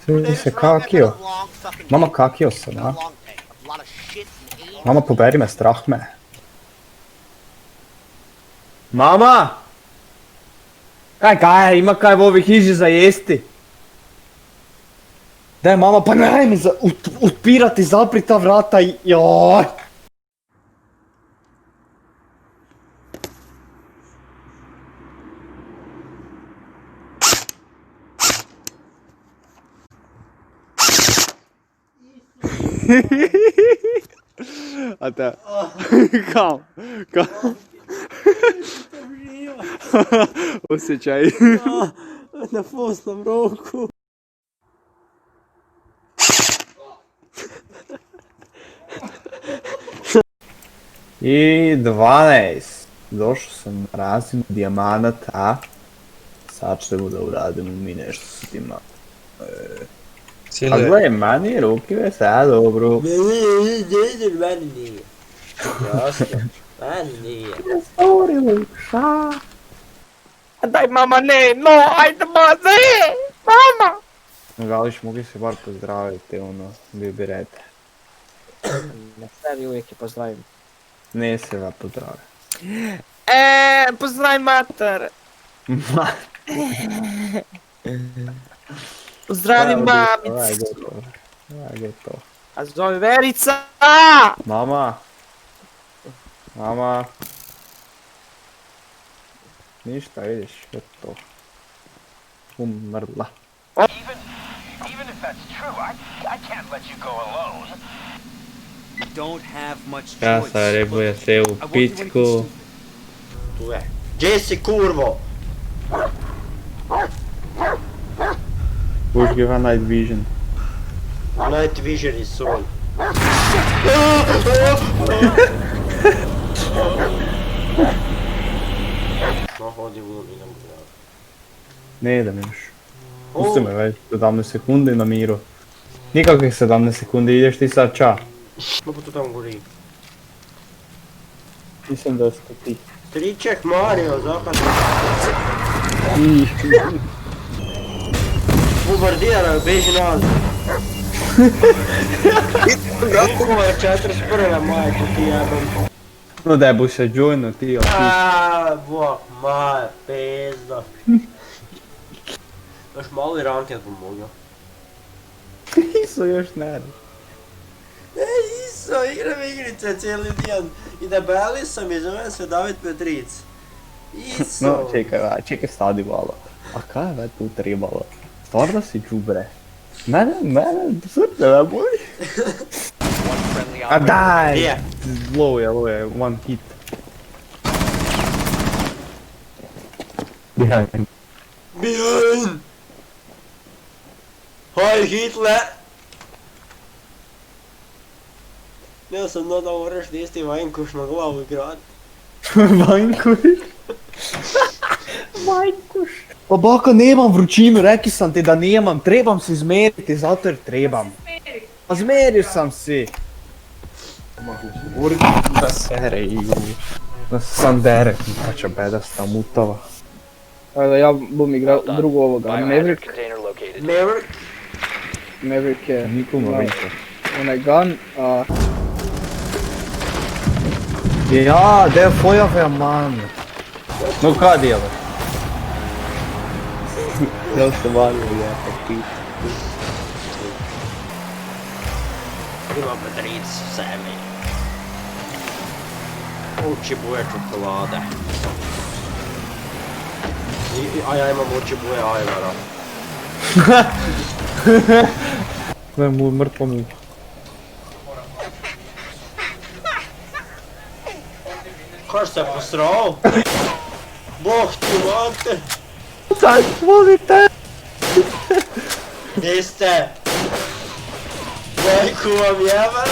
Ti se kakio. Mama kakio sam, a? Mama poberi me, strah me. Mama! Kaj, ima kaj v ovi hiži za jesti? Daj mama, pa ne mi odpirati, zapri ta vrata, joj! A te... Kam? Osjećaj. Na fosnom roku. I 12. Došao sam na razinu dijamanat, a sad ćemo da uradimo mi nešto s tima. A gledaj, mani ruki ve sad dobro. Meni nije. Jasno, meni nije. Sorry, Lukša. Daj mama, ne, no, ajde ma, ne, mama! Gališ, mogi se bar pozdraviti, ono, bi rete. Na sebi uvijek je pozdravim. Ne se va pozdravi. Pozdrav mater. Pozdravi mamicu. Gotovo. A zove Verica. Mama. Mama. Ništa, vidiš, gotovo. Umrla. Even if that's true, I can't let you go alone. Don't have much choice. Ja sam rekao je se u pičku. Tu je. Gdje si kurvo? Push give a night vision. Night vision is on. No, hodi u lom, idem u grad. Ne idem još. Pusti me već 17 sekundi na miru. Nikakvih 17 sekundi, ideš ti sad ča. No pa tu tamo gori. Mislim da ste ti. Triček Mario, zakad. Bombardirano, beži nazad. Ovo je 41. majko ti jebam. No daj bu se joinu ti, Bog, maja, pezda. Još malo i ranket pomogao. Iso još ne radi. Iso, igram igrice cijeli dan. I debeli sam i zovem se David Petric. Iso. No čekaj stadi malo. A kaj je tu trebalo? Stvarno si džubre. Mene, srce me boli. A daj! Low je, one hit. Behind. Behind! Heil Hitler! Ja sam da moraš isti Vajnkuš na glavu igrat. Vajnkuš? Vajnkuš. Pa baka nemam vrućinu, rekli sam ti da nemam, trebam se izmeriti zato jer trebam. Pa zmerio sam si. Da sere igru. Da sam derek, pača bedasta mutava. Da ja bom igrao drugo ovoga, Maverick. Maverick? Maverick je Nikuma više. onaj gun, a... Ja, det får jag för man. No kad je ovo? Ja se valio ja pit. Ima Petric u sebi. Oči boje čokolade. A ja imam oči boje ajvara. Ne, mrtvo mu. Kaj se posrao? Bog ti mate! Sad, volite! Gdje ste? Majku vam jebam!